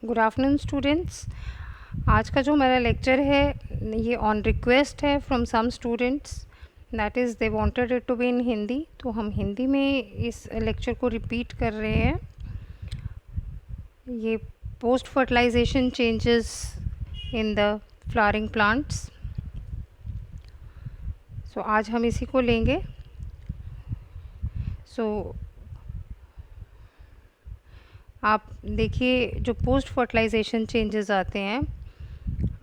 Good afternoon students. आज का जो मेरा लेक्चर है ये ऑन रिक्वेस्ट है from some students, that is they wanted it to be in Hindi, तो हम हिंदी में इस लेक्चर को रिपीट कर रहे हैं। ये post fertilisation changes in the flowering plants. So आज हम इसी को लेंगे। सो आप देखिए, जो पोस्ट फर्टिलाइजेशन चेंजेस आते हैं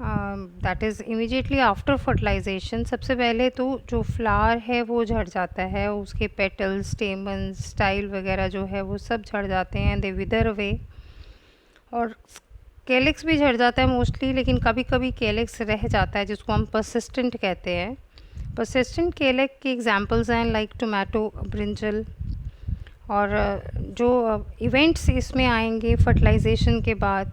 that is immediately after fertilization. सबसे पहले तो जो फ्लावर है वो झड़ जाता है, उसके पेटल्स, स्टेमन्स, स्टाइल वगैरह जो है वो सब झड़ जाते हैं, दे विदर अवे। और कैलिक्स भी झड़ जाता है मोस्टली, लेकिन कभी कभी कैलिक्स रह जाता है जिसको हम परसिस्टेंट कहते हैं। परसिस्टेंट कैलिक के एग्जांपल्स हैं लाइक टोमेटो, ब्रिंजल। और जो इवेंट्स इसमें आएंगे फर्टिलाइजेशन के बाद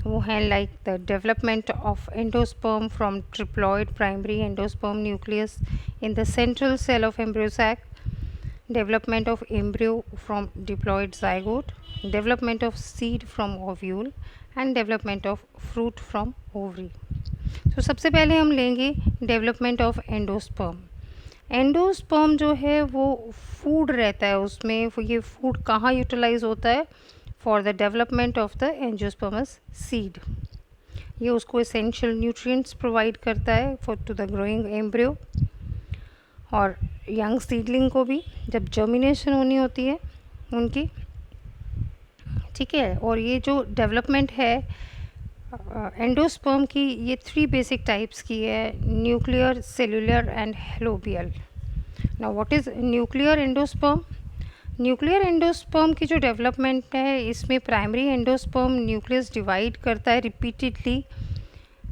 वो हैं like the development of endosperm from triploid primary endosperm nucleus in the central cell of embryo sac, development of embryo from diploid zygote, development of seed from ovule and development of fruit from ovary. तो सबसे पहले हम लेंगे development of endosperm. Endosperm जो है वो food रहता है उसमें, ये फूड कहाँ यूटिलाइज होता है? For the development of the angiosperms seed. ये उसको एसेंशियल न्यूट्रिएंट्स प्रोवाइड करता है for to the growing embryo और यंग सीडलिंग को भी जब जर्मिनेशन होनी होती है उनकी, ठीक है। और ये जो डेवलपमेंट है एंडोस्पर्म की, ये 3 बेसिक टाइप्स की है: nuclear, cellular and helobial. Now what is nuclear endosperm? Nuclear endosperm की जो डेवलपमेंट है इसमें प्राइमरी एंडोस्पर्म न्यूक्लियस डिवाइड करता है repeatedly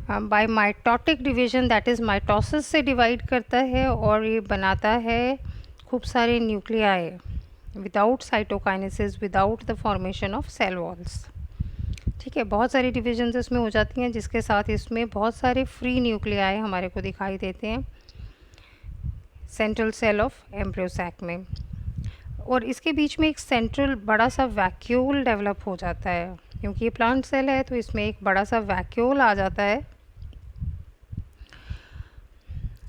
by mitotic division, that is mitosis से डिवाइड करता है और ये बनाता है खूब सारे nuclei without cytokinesis, without the formation of cell walls, ठीक है। बहुत सारी डिविजन्स इसमें हो जाती हैं जिसके साथ इसमें बहुत सारे फ्री न्यूक्लियाई हमारे को दिखाई देते हैं central cell of embryo sac में। और इसके बीच में एक सेंट्रल बड़ा सा वैक्यूल डेवलप हो जाता है, क्योंकि ये प्लांट सेल है तो इसमें एक बड़ा सा वैक्यूल आ जाता है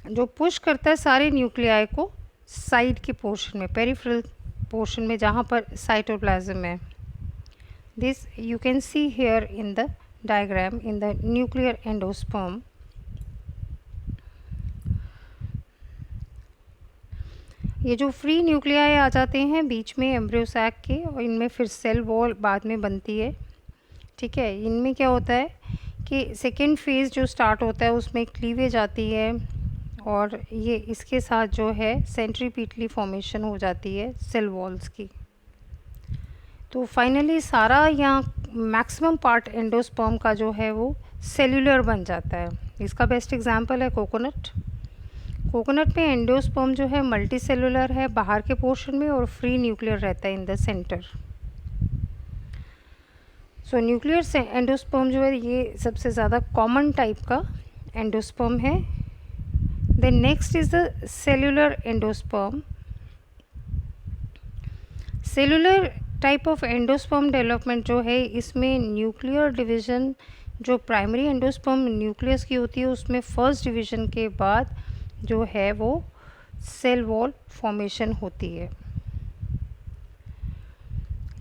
जो पुश करता है सारे न्यूक्लियाई को साइड के पोर्शन में, पेरिफेरल पोर्शन में जहाँ पर साइटोप्लाज्म है। This you can see here in the diagram in the nuclear endosperm. ये जो फ्री न्यूक्लियाई आ जाते हैं बीच में एम्ब्रियो सैक के, और इनमें फिर सेल वॉल बाद में बनती है, ठीक है। इनमें क्या होता है कि सेकेंड फेज़ जो स्टार्ट होता है उसमें क्लीवेज आती है और ये इसके साथ जो है सेंट्रीपीटली फॉर्मेशन हो जाती है सेल वॉल्स की। तो फाइनली सारा यहाँ मैक्सिमम पार्ट एंडोस्पर्म का जो है वो सेल्यूलर बन जाता है। इसका बेस्ट एग्जांपल है कोकोनट। कोकोनट में एंडोस्पर्म जो है मल्टी सेलुलर है बाहर के पोर्शन में और फ्री न्यूक्लियर रहता है in the centre. So nuclear endosperm जो है ये सबसे ज़्यादा कॉमन टाइप का एंडोस्पर्म है। Then next is the cellular endosperm. Cellular type of endosperm development जो है इसमें न्यूक्लियर डिवीज़न जो प्राइमरी एंडोस्पर्म न्यूक्लियस की होती है उसमें फर्स्ट डिवीज़न के बाद जो है वो सेल वॉल फॉर्मेशन होती है।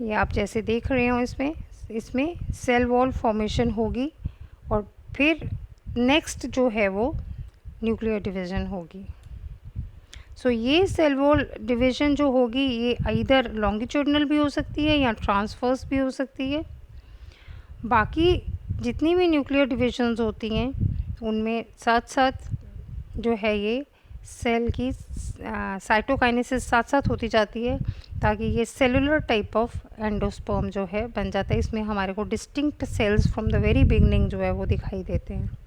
ये आप जैसे देख रहे हो इसमें सेल वॉल फॉर्मेशन होगी और फिर नेक्स्ट जो है वो न्यूक्लियर डिवीज़न होगी। सो ये सेल वॉल डिवीज़न जो होगी ये इधर लॉन्गिट्यूडनल भी हो सकती है या ट्रांसवर्स भी हो सकती है। बाकी जितनी भी न्यूक्लियर डिविजन्स होती हैं उनमें साथ साथ जो है ये सेल की साइटोकाइनेसिस साथ साथ होती जाती है ताकि ये सेलुलर टाइप ऑफ एंडोस्पर्म जो है बन जाता है। इसमें हमारे को distinct cells from the very beginning जो है वो दिखाई देते हैं।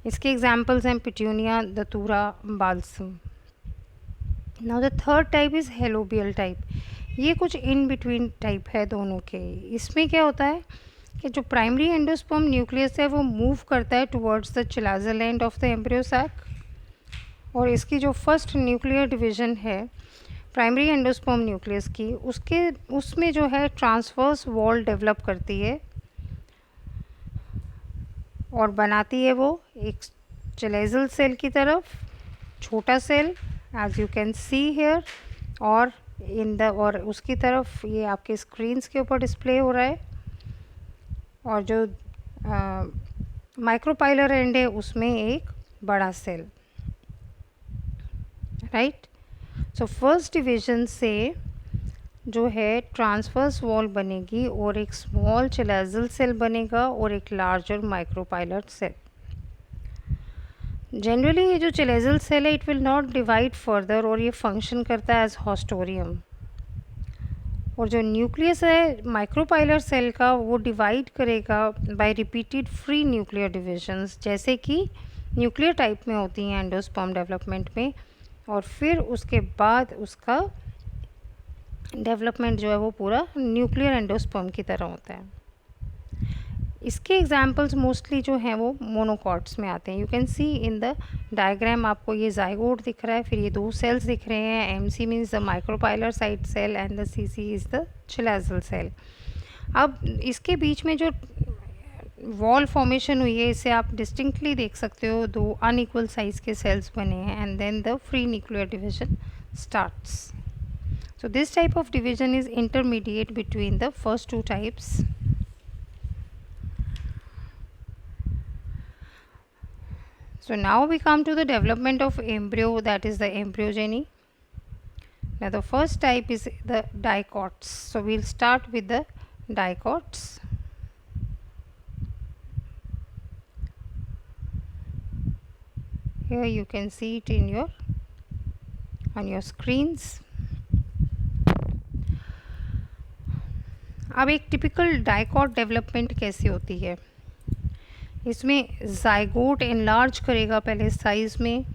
इसके एग्जाम्पल्स हैं petunia, datura, balsam. Now the third type is helobial type. ये कुछ इन बिटवीन टाइप है दोनों के। इसमें क्या होता है कि जो प्राइमरी एंडोस्पर्म न्यूक्लियस है वो मूव करता है towards the chalazal end of the embryo sac, और इसकी जो फर्स्ट न्यूक्लियर डिवीज़न है प्राइमरी एंडोस्पर्म न्यूक्लियस की, उसके उसमें जो है ट्रांसवर्स वॉल डेवलप करती है और बनाती है वो एक चलेजल सेल की तरफ, छोटा cell as you can see here, और और उसकी तरफ ये आपके स्क्रीन्स के ऊपर डिस्प्ले हो रहा है। और जो माइक्रोपाइलर एंड है उसमें एक बड़ा cell, right. So first division से जो है ट्रांसवर्स वॉल बनेगी और एक स्मॉल चलेजल सेल बनेगा और एक लार्जर माइक्रोपाइलर सेल। जनरली ये जो चलेजल सेल है it will not divide further और ये फंक्शन करता है एज हॉस्टोरियम। और जो न्यूक्लियस है माइक्रोपाइलर सेल का वो डिवाइड करेगा by repeated free nuclear divisions, जैसे कि न्यूक्लियर टाइप में होती हैं एंडोस्पर्म डेवलपमेंट में, और फिर उसके बाद उसका डेवलपमेंट जो है वो पूरा न्यूक्लियर एंडोस्पर्म की तरह होता है। इसके एग्जांपल्स मोस्टली जो हैं वो मोनोकॉट्स में आते हैं। You can see in the diagram आपको ये जाइगोट दिख रहा है, फिर ये दो सेल्स दिख रहे हैं, MC means the micropylar side cell and the CC is the chalazal cell. अब इसके बीच में जो वॉल फॉर्मेशन हुई है इसे आप डिस्टिंक्टली देख सकते हो, दो अनइक्वल साइज के सेल्स बने हैं and then the free nuclear division starts. So this type of division is intermediate between the first two types. So now we come to the development of embryo, that is the embryogeny. Now the first type is the dicots. So we'll start with the dicots. Here you can see it on your screens. अब एक typical dicot development कैसे होती है, इसमें zygote enlarge करेगा पहले size में,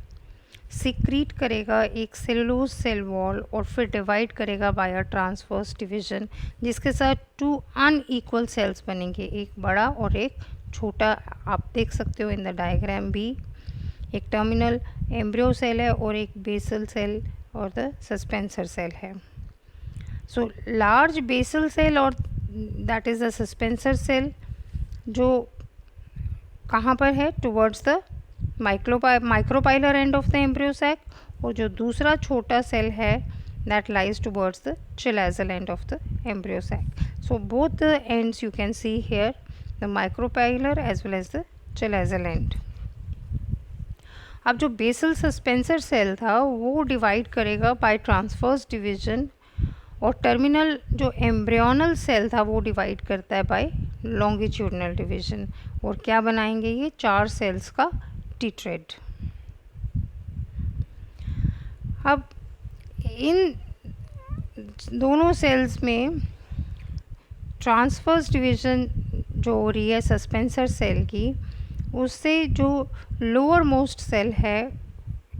secrete करेगा एक सेलुलोज सेल वॉल और फिर डिवाइड करेगा बाय अ ट्रांसवर्स डिवीजन, जिसके साथ टू अनइक्वल सेल्स बनेंगे, एक बड़ा और एक छोटा। आप देख सकते हो इन द डायग्राम भी, एक टर्मिनल एम्ब्रियो सेल है और एक बेसल सेल और द सस्पेंसर सेल है। सो लार्ज बेसल सेल और that is the suspensor cell जो कहाँ पर है, towards the micropylar end of the embryo sac, और जो दूसरा छोटा सेल है that lies towards the chalazal end of the embryo sac. So both the ends you can see here, the micropylar as well as the chalazal end. अब जो basal suspensor cell था वो divide करेगा by transverse division, और terminal जो embryonal cell था वो divide करता है बाय लॉन्गिट्यूडनल डिवीजन, और क्या बनाएंगे ये 4 सेल्स का टीट्रेड। अब इन दोनों सेल्स में ट्रांसवर्स डिवीजन जो हो रही है सस्पेंसर सेल की, उससे जो लोअर मोस्ट सेल है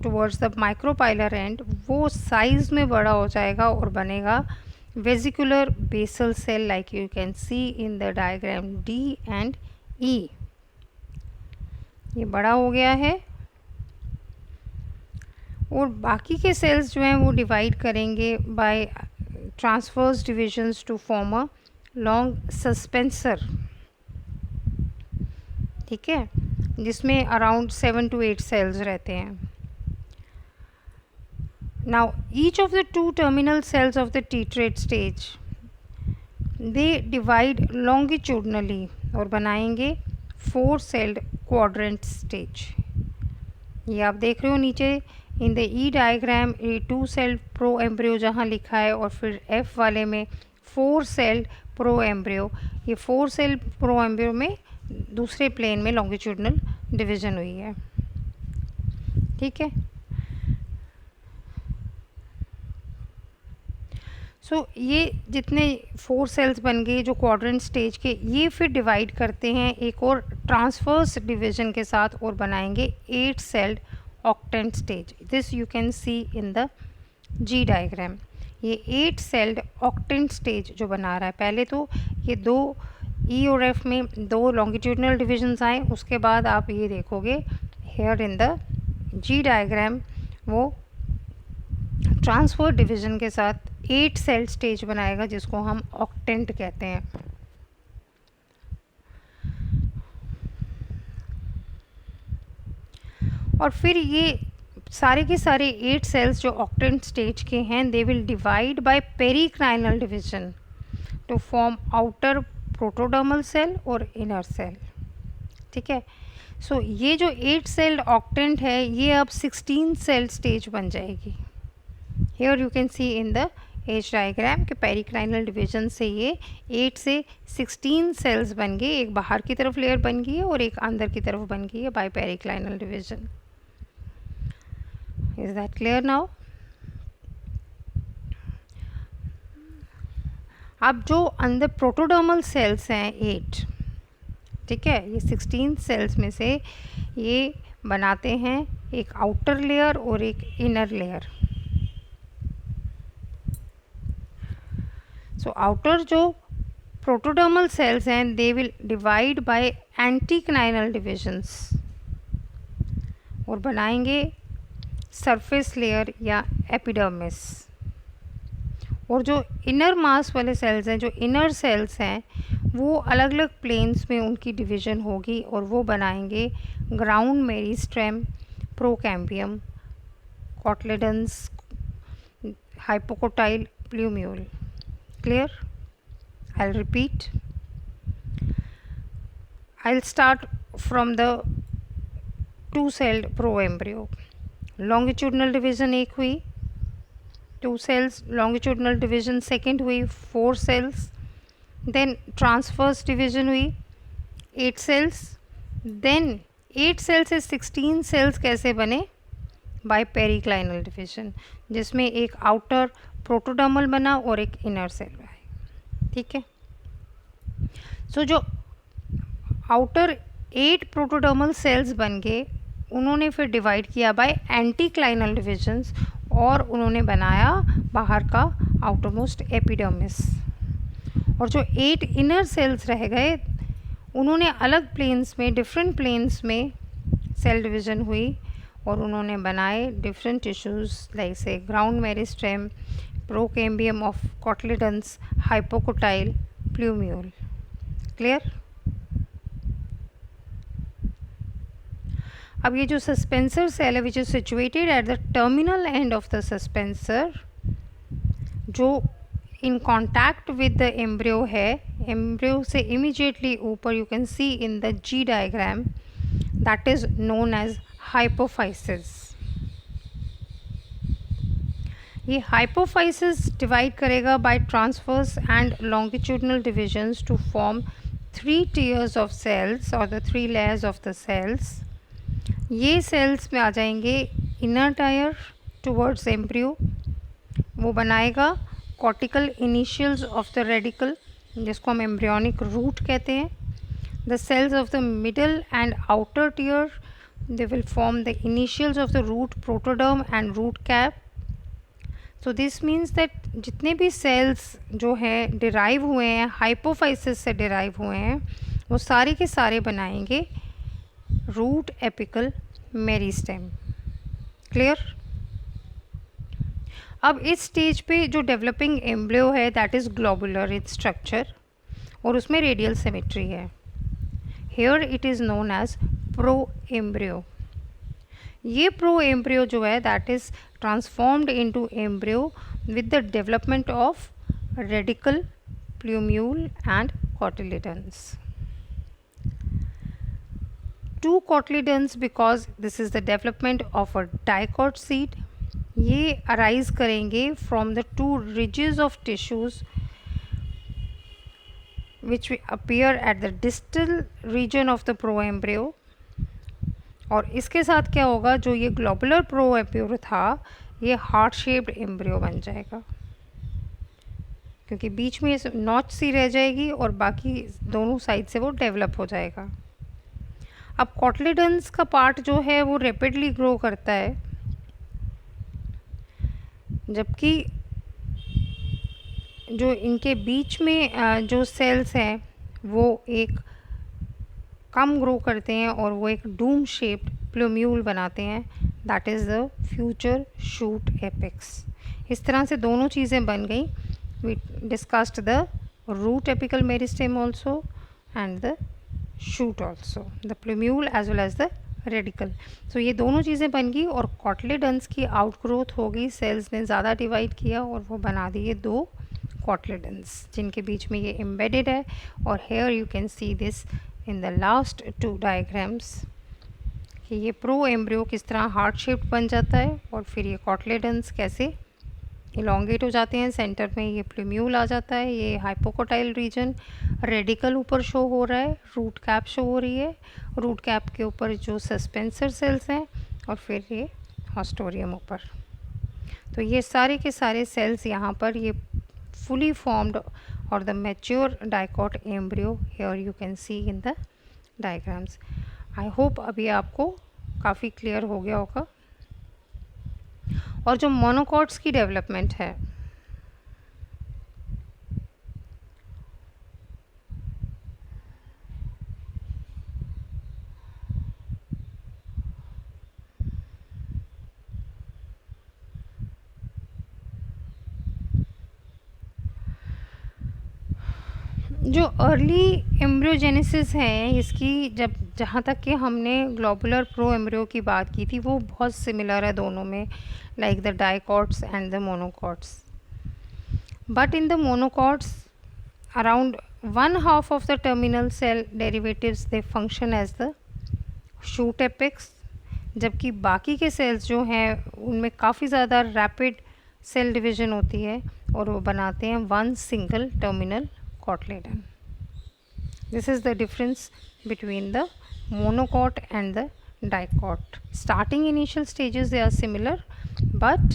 टुवर्ड्स द माइक्रोपाइलर एंड वो साइज में बड़ा हो जाएगा और बनेगा vesicular basal cell, like you can see in the diagram D and E. ये बड़ा हो गया है और बाकी के सेल्स जो हैं वो डिवाइड करेंगे by transverse divisions to form a long suspensor, ठीक है, जिसमें अराउंड 7 to 8 सेल्स रहते हैं। Now each of the 2 terminal cells of the tetrad stage they divide longitudinally और बनाएंगे 4 celled quadrant stage। ये आप देख रहे हो नीचे इन द ई डायग्राम, ये 2 celled प्रो एम्ब्रियो जहाँ लिखा है और फिर F वाले में 4 celled प्रो एम्ब्रियो। ये 4 celled प्रो एम्ब्रियो में दूसरे प्लेन में लॉन्गिट्यूडनल डिवीजन हुई है, ठीक है। सो ये जितने 4 सेल्स बन गए जो क्वाड्रेंट स्टेज के, ये फिर डिवाइड करते हैं एक और ट्रांसवर्स डिवीजन के साथ और बनाएंगे 8 celled octant stage. This you can see in the G diagram. ये 8 सेल्ड ऑक्टेंट स्टेज जो बना रहा है, पहले तो ये 2 ई और एफ में 2 लॉन्गिट्यूडनल डिविजन्स आए, उसके बाद आप ये देखोगे here in the G diagram वो ट्रांसफर डिवीजन के साथ 8 सेल स्टेज बनाएगा जिसको हम ऑक्टेंट कहते हैं। और फिर ये सारे के सारे 8 सेल्स जो ऑक्टेंट स्टेज के हैं they will divide by periclinal division to form outer protodermal cell और इनर सेल। ठीक है, सो ये जो 8 सेल्ड ऑक्टेंट है ये अब 16 सेल स्टेज बन जाएगी। Here you can see in the H diagram कि पेरिक्लाइनल डिवीजन से ये 8 से 16 सेल्स बन गए, एक बाहर की तरफ लेयर बन गई है और एक अंदर की तरफ बन गई है by periclinal division. Is that clear now? अब जो अंदर प्रोटोडर्मल सेल्स हैं 8, ठीक है, ये 16 सेल्स में से ये बनाते हैं एक आउटर लेयर और एक इनर लेयर। सो आउटर जो प्रोटोडर्मल सेल्स हैं they will divide by anticlinal divisions और बनाएंगे सरफेस लेयर या एपिडर्मिस। और जो इनर मास वाले सेल्स हैं, जो इनर सेल्स हैं, वो अलग अलग प्लेन्स में उनकी डिवीज़न होगी और वो बनाएंगे ground meristem, procambium, cotyledons, hypocotyl, plumule. Clear? I'll repeat. I'll start from the two-celled proembryo. Longitudinal division एक हुई, 2 cells, longitudinal division second हुई 4 cells, then transverse division हुई 8 cells, then 8 cells से 16 cells कैसे बने? बाय पेरिक्लाइनल डिवीजन, जिसमें एक outer प्रोटोडर्मल बना और एक इनर सेल बना। ठीक है, सो जो आउटर 8 प्रोटोडर्मल सेल्स बन गए उन्होंने फिर डिवाइड किया बाय एंटीक्लाइनल डिविजन्स और उन्होंने बनाया बाहर का आउटरमोस्ट एपिडर्मिस। और जो 8 इनर सेल्स रह गए उन्होंने अलग प्लेन्स में, डिफरेंट प्लेन्स में सेल डिवीज़न हुई और उन्होंने बनाए डिफरेंट टिश्यूज़ लाइक से ground meristem, procambium of cotyledons, hypocotyl, plumule. Clear? अब ये जो सस्पेंसर सेल है which is situated at the terminal end of the suspensor, जो in contact with the embryo है, एम्ब्रियो से इमीडिएटली ऊपर you can see in the G diagram, that is known as hypophysis. ये hypophysis divide करेगा by transverse and longitudinal divisions to form 3 tiers of cells और the 3 layers of the cells. ये cells में आ जाएंगे inner tier towards embryo, वो बनाएगा cortical initials of the radicle जिसको हम एम्ब्रियोनिक रूट कहते हैं। The cells of the middle and outer tier they will form the initials of the root protoderm and root cap. So this means that जितने भी cells जो हैं derive हुए हैं हाइपोफाइसिस से derive हुए हैं वो सारे के सारे बनाएंगे root apical मेरिस्टेम। Clear? अब इस स्टेज पे जो डेवलपिंग एम्ब्रियो है that is globular in structure और उसमें रेडियल सिमेट्री है। Here it is known as pro embryo. ये प्रो एम्ब्रियो जो है that is transformed into embryo with the development of radical, plumule and cotyledons. 2 cotyledons because this is the development of a dicot seed. ये arise करेंगे from the 2 ridges of tissues which will appear at the distal region of the proembryo। और इसके साथ क्या होगा, जो ये globular प्रोएम्ब्रियो था ये हार्ट शेप्ड एम्ब्रियो बन जाएगा क्योंकि बीच में नॉच सी रह जाएगी और बाकी दोनों साइड से वो डेवलप हो जाएगा। अब कोटिलिडन्स का पार्ट जो है वो रैपिडली ग्रो करता है जबकि जो इनके बीच में जो सेल्स हैं वो एक कम ग्रो करते हैं और वो एक डूम शेप्ड प्लूम्यूल बनाते हैं that is the future shoot apex. इस तरह से दोनों चीज़ें बन गई. We discussed the root apical meristem also and the shoot also, the plumule as well as the radicle. तो ये दोनों चीज़ें बन गई और कॉटलेडन्स की आउटग्रोथ हो गई, सेल्स ने ज़्यादा डिवाइड किया और वो बना दिए दो कॉटलेडन्स जिनके बीच में ये एम्बेडेड है. और here you can see this in the last two diagrams कि ये प्रो एम्ब्रियो किस तरह हार्ट शेप्ड बन जाता है और फिर ये कॉटलेडन्स कैसे इलोंगेट हो जाते हैं. सेंटर में ये प्लूम्यूल आ जाता है, ये हाइपोकोटाइल रीजन, रेडिकल ऊपर शो हो रहा है, रूट कैप शो हो रही है, रूट कैप के ऊपर जो सस्पेंसर सेल्स हैं और फिर ये हॉस्टोरियम ऊपर. तो ये सारे के सारे सेल्स यहाँ पर ये फुली फॉर्म्ड और the mature dicot embryo here you can see in the diagrams. I hope अभी आपको काफ़ी क्लियर हो गया होगा. और जो मोनोकॉट्स की डेवलपमेंट है, जो अर्ली एम्ब्रियोजेनेसिस है इसकी, जब जहाँ तक कि हमने ग्लोबुलर प्रो एम्ब्रियो की बात की थी वो बहुत सिमिलर है दोनों में, like the dicots and the monocots. But in the monocots around one half of the terminal cell derivatives they function as the shoot apex, जबकि बाकी के सेल्स जो हैं उनमें काफ़ी ज़्यादा रैपिड सेल डिवीजन होती है और वो बनाते हैं one single terminal cotyledon. This is the difference between the monocot and the dicot. Starting initial stages they are similar, but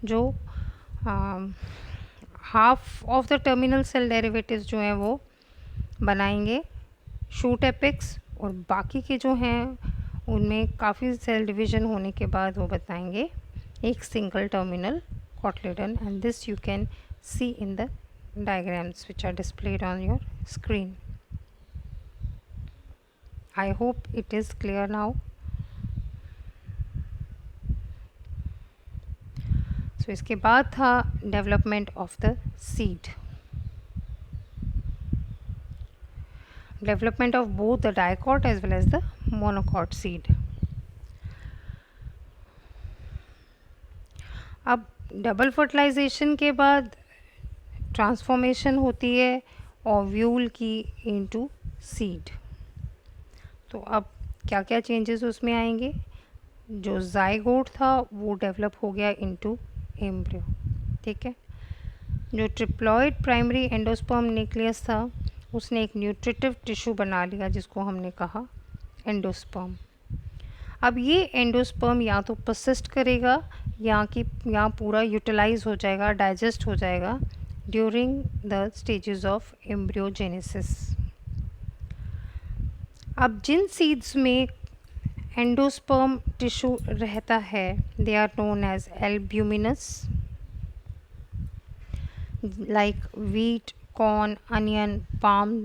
जो half of the terminal cell derivatives जो हैं वो बनाएंगे शूट एपेक्स और बाकी के जो हैं उनमें काफ़ी सेल डिवीजन होने के बाद वो बताएंगे एक single terminal cotyledon. And this you can see in the diagrams which are displayed on your screen. I hope it is clear now. So इसके बाद था development of the seed. Development of both the dicot as well as the monocot seed. अब double fertilisation के बाद transformation होती है ovule की into seed. तो अब क्या क्या चेंजेस उसमें आएंगे, जो जाइगोट था वो डेवलप हो गया इनटू एम्ब्रियो. ठीक है, जो ट्रिप्लॉइड प्राइमरी एंडोस्पर्म न्यूक्लियस था उसने एक न्यूट्रिटिव टिश्यू बना लिया जिसको हमने कहा एंडोस्पर्म. अब ये एंडोस्पर्म या तो परसिस्ट करेगा या पूरा यूटिलाइज हो जाएगा, डाइजेस्ट हो जाएगा during the stages of embryogenesis. अब जिन सीड्स में एंडोस्पर्म टिश्यू रहता है they are known as albuminous, like wheat, corn, onion, palm.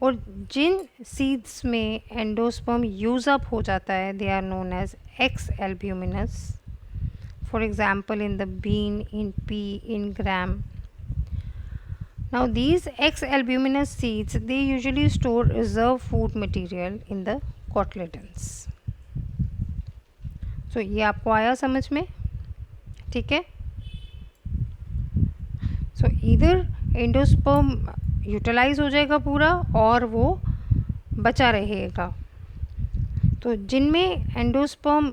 और जिन सीड्स में एंडोस्पर्म यूज अप हो जाता है they are known as ex albuminous. For example, in the bean, in pea, in gram. Now these ex-albuminous seeds they usually store reserve food material in the cotyledons. So ये आपको आया समझ में, ठीक है. So either एंडोस्पर्म यूटिलाइज हो जाएगा पूरा और वो बचा रहेगा. तो जिनमें एंडोस्पर्म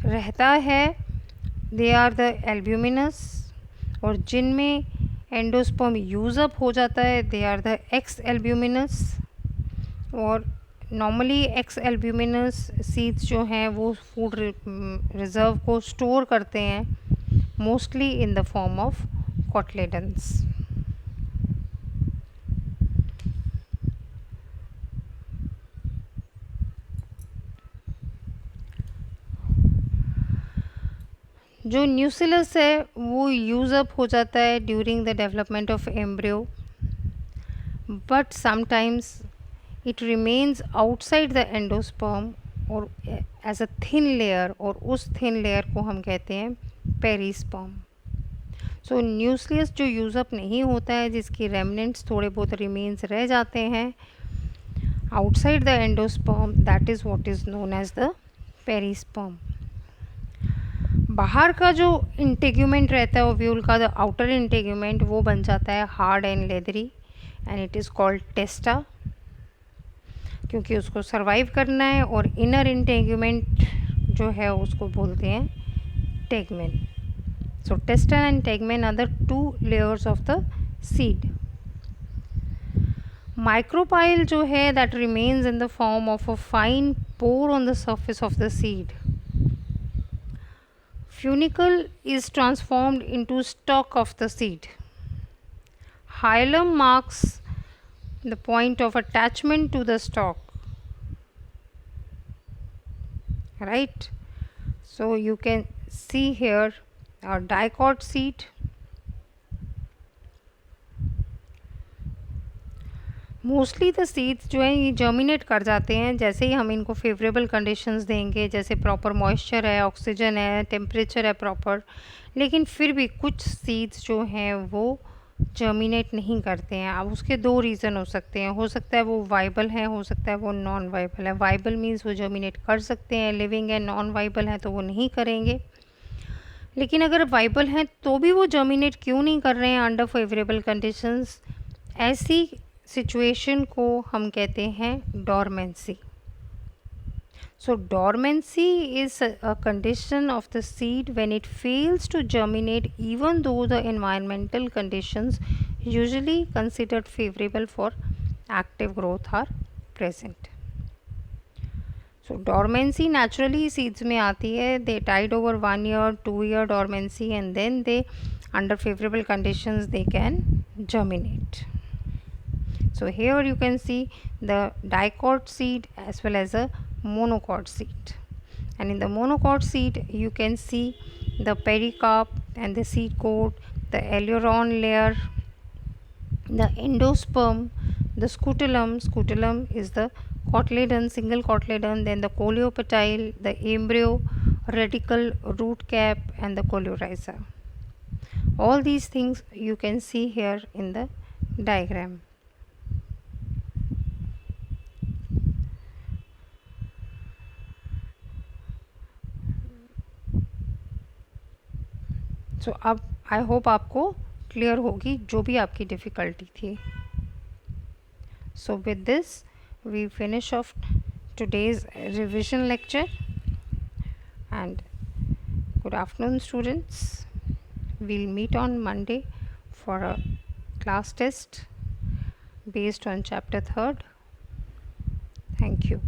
रहता है they are the albuminous, और जिनमें एंडोस्पर्म यूज़ अप हो जाता है they are the ex albuminous. और नॉर्मली एक्स एल्ब्यूमिनस सीड्स जो हैं वो फूड रिज़र्व को स्टोर करते हैं mostly in the form of cotyledons. जो न्यूसिलस है वो यूज़ अप हो जाता है during the development of embryo, but sometimes it remains outside the endosperm और एज अ थिन लेयर, और उस थिन लेयर को हम कहते हैं पेरिस्पर्म। सो न्यूक्लियस जो यूज़अप नहीं होता है, जिसकी रेमनेंट्स थोड़े बहुत रिमेन्स रह जाते हैं outside the endosperm, that is what is known as the perisperm. बाहर का जो इंटेग्यूमेंट रहता है ओव्यूल का, द आउटर इंटेग्यूमेंट, वो बन जाता है hard and leathery and it is called testa, क्योंकि उसको सरवाइव करना है। और इनर इंटेग्यूमेंट जो है उसको बोलते हैं tegmen. So testa and tegmen are the two layers of the seed. Micropyle जो है that remains in the form of a fine pore on the surface of the seed. Funicle is transformed into stalk of the seed. Hilum marks the point of attachment to the stalk. Right? So you can see here a dicot seed. Mostly the seeds जो हैं ये germinate कर जाते हैं जैसे ही हम इनको favourable conditions देंगे, जैसे प्रॉपर मॉइस्चर है, ऑक्सीजन है, टेम्परेचर है प्रॉपर। लेकिन फिर भी कुछ सीड्स जो हैं वो जर्मिनेट नहीं करते हैं। अब उसके दो रीज़न हो सकता है वो वाइबल है, हो सकता है वो नॉन वाइबल है। वाइबल मीन्स वो जर्मिनेट कर सकते हैं, लिविंग है। नॉन वाइबल है तो वो नहीं करेंगे। लेकिन अगर वाइबल हैं तो भी वो जर्मिनेट क्यों नहीं कर रहे हैं अंडर फेवरेबल कंडीशंस? ऐसी सिचुएशन को हम कहते हैं dormancy. So dormancy is a condition of the seed when it fails to germinate even though the environmental conditions usually considered favourable for active growth are present. So dormancy naturally seeds में आती है। They tide over 1 year 2 year dormancy and then they under favourable conditions they can germinate. So here you can see the dicot seed as well as a monocot seed, and in the monocot seed you can see the pericarp and the seed coat, the aileron layer, the endosperm, the scutellum. Scutellum is the cotyledon, single cotyledon, then the coleoptile, the embryo, radicle, root cap and the coleorhiza. All these things you can see here in the diagram. सो अब I hope आपको clear होगी जो भी आपकी difficulty थी. So with this we finish off today's revision lecture and good afternoon students. We'll meet on Monday for a class test based on chapter 3rd. Thank you.